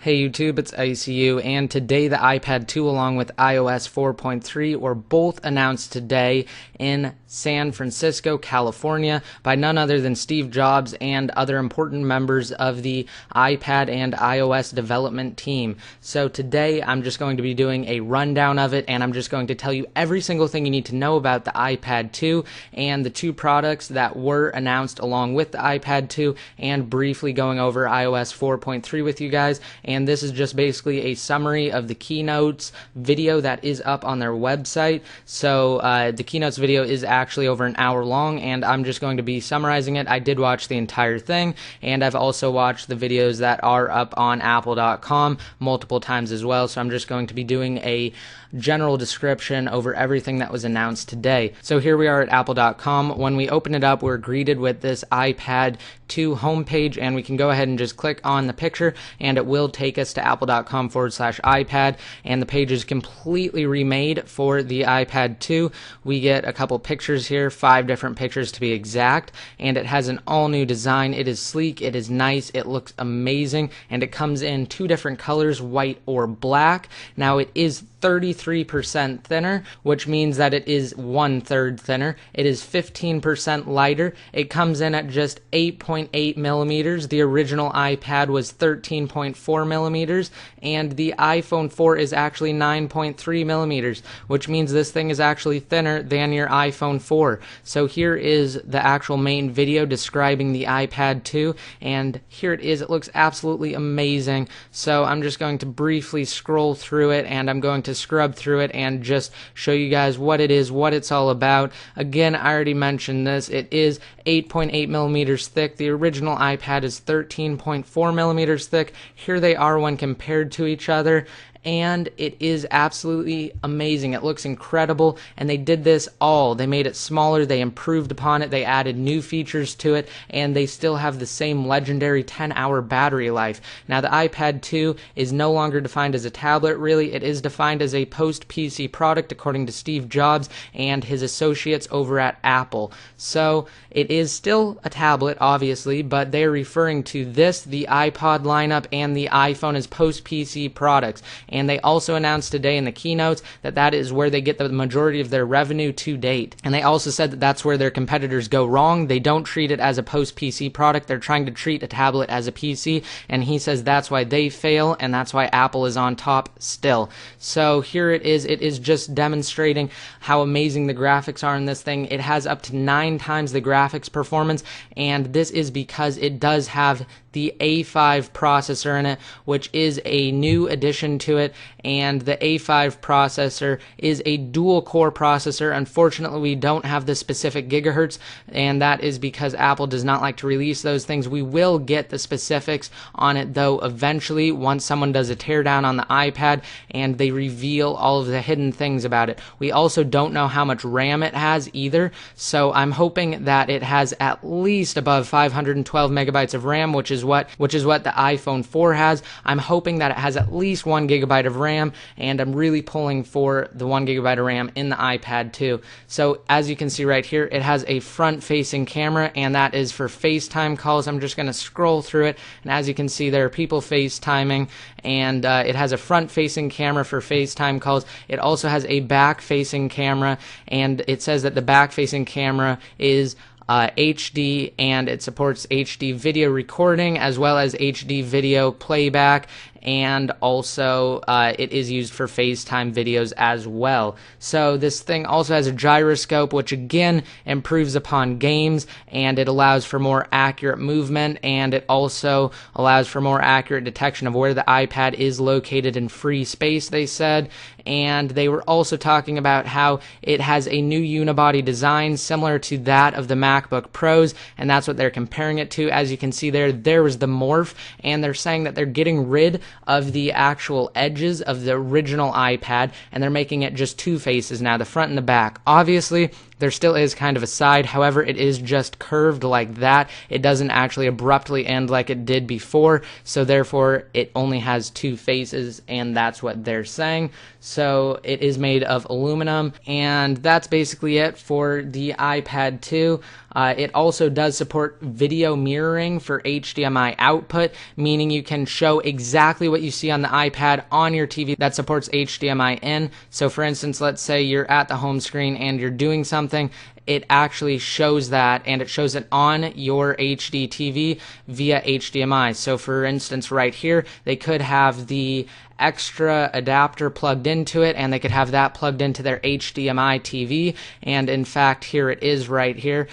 Hey YouTube, it's ICU, and today the iPad 2 along with iOS 4.3 were both announced today in San Francisco, California by none other than Steve Jobs and other important members of the iPad and iOS development team. So today I'm just going to be doing a rundown of it, and I'm just going to tell you every single thing you need to know about the iPad 2 and the two products that were announced along with the iPad 2, and briefly going over iOS 4.3 with you guys. And this is just basically a summary of the Keynotes video that is up on their website. So the Keynotes video is actually over an hour long, and I'm just going to be summarizing it. I did watch the entire thing, and I've also watched the videos that are up on Apple.com multiple times as well. So I'm just going to be doing a general description over everything that was announced today. So here we are at Apple.com. When we open it up, we're greeted with this iPad 2 homepage, and we can go ahead and just click on the picture, and it will take us to apple.com/iPad, and the page is completely remade for the iPad 2. We get a couple pictures here, 5 different pictures to be exact, and it has an all-new design. It is sleek, it is nice, it looks amazing, and it comes in 2 different colors, white or black. Now it is 33% thinner, which means that it is 1/3 thinner. It is 15% lighter. It comes in at just 8.8 millimeters. The original iPad was 13.4 millimeters, and the iPhone 4 is actually 9.3 millimeters, which means this thing is actually thinner than your iPhone 4. So here is the actual main video describing the iPad 2, and here it is. It looks absolutely amazing. So I'm just going to briefly scroll through it, and I'm going to scrub through it and just show you guys what it is, what it's all about. Again, I already mentioned this. It is 8.8 millimeters thick. The original iPad is 13.4 millimeters thick. Here they are when compared to each other, and it is absolutely amazing. It looks incredible, and they did this all. They made it smaller, they improved upon it, they added new features to it, and they still have the same legendary 10-hour battery life. Now, the iPad 2 is no longer defined as a tablet, really. It is defined as a post-PC product, according to Steve Jobs and his associates over at Apple. So it is still a tablet, obviously, but they're referring to this, the iPod lineup, and the iPhone as post-PC products. And they also announced today in the keynotes that that is where they get the majority of their revenue to date. And they also said that that's where their competitors go wrong. They don't treat it as a post-PC product. They're trying to treat a tablet as a PC, and he says that's why they fail, and that's why Apple is on top still. So here it is. It is just demonstrating how amazing the graphics are in this thing. It has up to 9 times the graphics performance, and this is because it does have the A5 processor in it, which is a new addition to it, and the A5 processor is a dual-core processor. Unfortunately, we don't have the specific gigahertz, and that is because Apple does not like to release those things. We will get the specifics on it, though, eventually, once someone does a teardown on the iPad and they reveal all of the hidden things about it. We also don't know how much RAM it has either, so I'm hoping that it has at least above 512 megabytes of RAM, which is what the iPhone 4 has. I'm hoping that it has at least 1 gigabyte of RAM, and I'm really pulling for the 1 gigabyte of RAM in the iPad 2. So as you can see right here, it has a front-facing camera, and that is for FaceTime calls. I'm just going to scroll through it, and as you can see, there are people FaceTiming, and it has a front-facing camera for FaceTime calls. It also has a back-facing camera, and it says that the back-facing camera is HD, and it supports HD video recording as well as HD video playback, and also it is used for FaceTime videos as well. So this thing also has a gyroscope, which again improves upon games, and it allows for more accurate movement, and it also allows for more accurate detection of where the iPad is located in free space, they said. And they were also talking about how it has a new unibody design similar to that of the MacBook Pros, and that's what they're comparing it to. As you can see there was the morph, and they're saying that they're getting rid of the actual edges of the original iPad, and they're making it just 2 faces now, the front and the back. Obviously, there still is kind of a side, however, it is just curved like that. It doesn't actually abruptly end like it did before, so therefore it only has 2 faces, and that's what they're saying. So it is made of aluminum, and that's basically it for the iPad 2. It also does support video mirroring for HDMI output, meaning you can show exactly exactly what you see on the iPad on your TV that supports HDMI in. So for instance, let's say you're at the home screen and you're doing something, it actually shows that, and it shows it on your HD TV via HDMI. So for instance, right here, they could have the extra adapter plugged into it, and they could have that plugged into their HDMI TV. And in fact, here it is right here.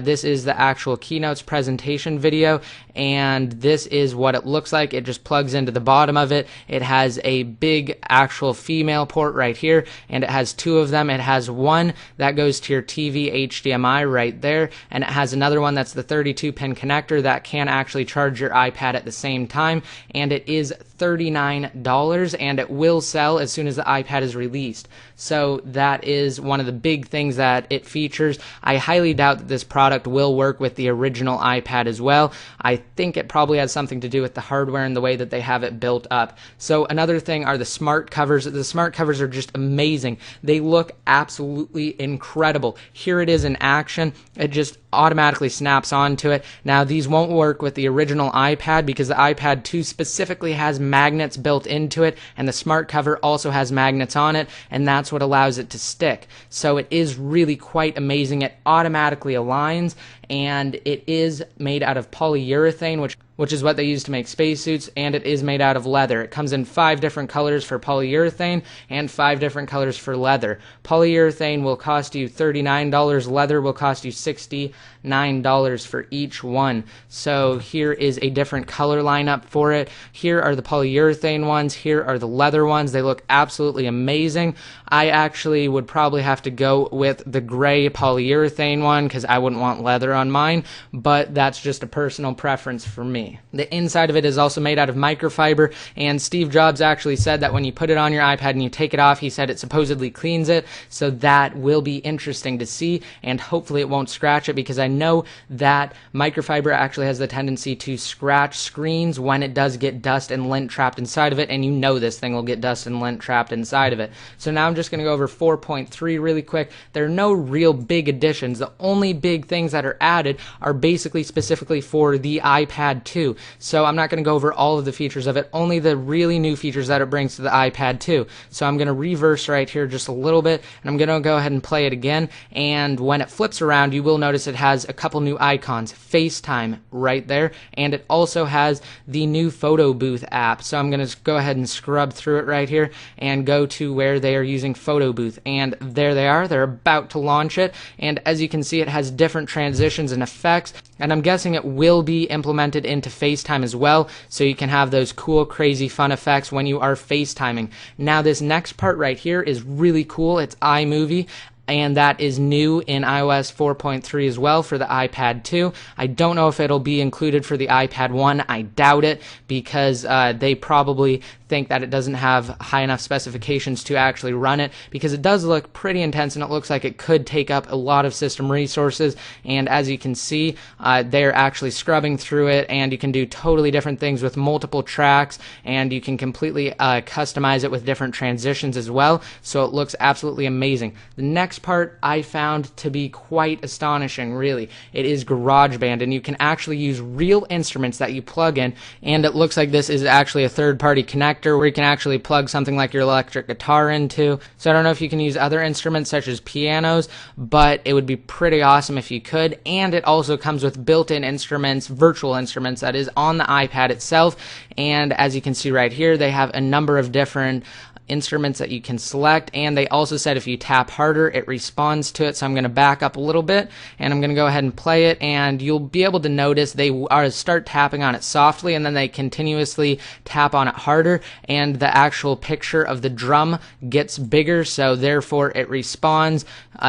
This is the actual Keynote's presentation video, and this is what it looks like. It just plugs into the bottom of it. It has a big actual female port right here, and it has two of them. It has one that goes to your TV HDMI right there, and it has another one that's the 32-pin connector that can actually charge your iPad at the same time, and it is $39, and it will sell as soon as the iPad is released. So that is one of the big things that it features. I highly doubt that this product will work with the original iPad as well. I think it probably has something to do with the hardware and the way that they have it built up. So another thing are the smart covers. The smart covers are just amazing. They look absolutely incredible. Here it is in action. It just automatically snaps onto it. Now these won't work with the original iPad because the iPad 2 specifically has magnets built into it, and the smart cover also has magnets on it, and that's what allows it to stick. So it is really quite amazing. It automatically aligns, and it is made out of polyurethane, which is what they use to make spacesuits, and it is made out of leather. It comes in 5 different colors for polyurethane and 5 different colors for leather. Polyurethane will cost you $39, leather will cost you $69 for each one. So here is a different color lineup for it. Here are the polyurethane ones, here are the leather ones. They look absolutely amazing. I actually would probably have to go with the gray polyurethane one because I wouldn't want leather on mine, but that's just a personal preference for me. The inside of it is also made out of microfiber, and Steve Jobs actually said that when you put it on your iPad and you take it off, he said it supposedly cleans it, so that will be interesting to see, and hopefully it won't scratch it, because I know that microfiber actually has the tendency to scratch screens when it does get dust and lint trapped inside of it, and you know this thing will get dust and lint trapped inside of it. So now I'm just going to go over 4.3 really quick. There are no real big additions. The only big things that are added are basically specifically for the iPad 2. So I'm not going to go over all of the features of it, only the really new features that it brings to the iPad 2. So I'm going to reverse right here just a little bit, and I'm going to go ahead and play it again, and when it flips around, you will notice it has a couple new icons. FaceTime right there, and it also has the new photo booth app. So I'm going to go ahead and scrub through it right here and go to where they are using photo booth, and there they are. They're about to launch it, and as you can see, it has different transitions and effects, and I'm guessing it will be implemented into FaceTime as well, so you can have those cool, crazy, fun effects when you are FaceTiming. Now this next part right here is really cool. It's iMovie, and that is new in iOS 4.3 as well for the iPad 2. I don't know if it'll be included for the iPad 1. I doubt it, because they probably think that it doesn't have high enough specifications to actually run it, because it does look pretty intense and it looks like it could take up a lot of system resources. And as you can see, they're actually scrubbing through it, and you can do totally different things with multiple tracks, and you can completely customize it with different transitions as well, so it looks absolutely amazing. The next part I found to be quite astonishing, really. It is GarageBand, and you can actually use real instruments that you plug in, and it looks like this is actually a third-party connector where you can actually plug something like your electric guitar into. So I don't know if you can use other instruments such as pianos, but it would be pretty awesome if you could. And it also comes with built-in instruments, virtual instruments, that is on the iPad itself. And as you can see right here, they have a number of different instruments that you can select, and they also said if you tap harder it responds to it. So I'm going to back up a little bit, and I'm going to go ahead and play it, and you'll be able to notice they start tapping on it softly, and then they continuously tap on it harder, and the actual picture of the drum gets bigger, so therefore it responds,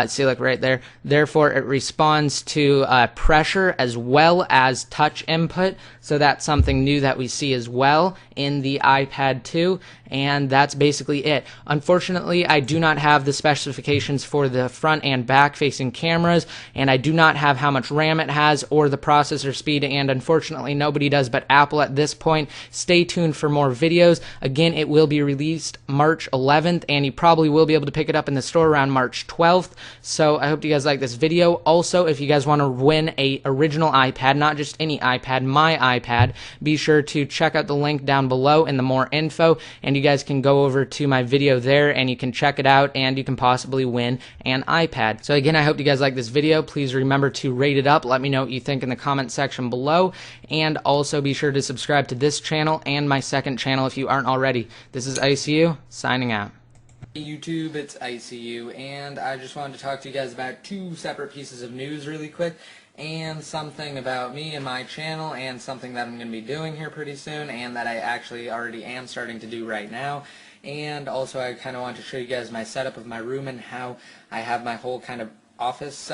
see, like right there, therefore it responds to pressure as well as touch input. So that's something new that we see as well in the iPad 2, and that's basically basically it. Unfortunately, I do not have the specifications for the front and back facing cameras, and I do not have how much RAM it has or the processor speed, and unfortunately nobody does but Apple at this point. Stay tuned for more videos. Again, it will be released March 11th, and you probably will be able to pick it up in the store around March 12th. So I hope you guys like this video. Also, if you guys want to win a original iPad, not just any iPad, my iPad, be sure to check out the link down below in the more info, and you guys can go over to my video there and you can check it out and you can possibly win an iPad. So again, I hope you guys like this video. Please remember to rate it up. Let me know what you think in the comment section below, and also be sure to subscribe to this channel and my second channel if you aren't already. This is ICU signing out. Hey YouTube, it's ICU, and I just wanted to talk to you guys about two separate pieces of news really quick, and something about me and my channel, and something that I'm going to be doing here pretty soon, and that I actually already am starting to do right now. And also I kind of want to show you guys my setup of my room and how I have my whole kind of office set up.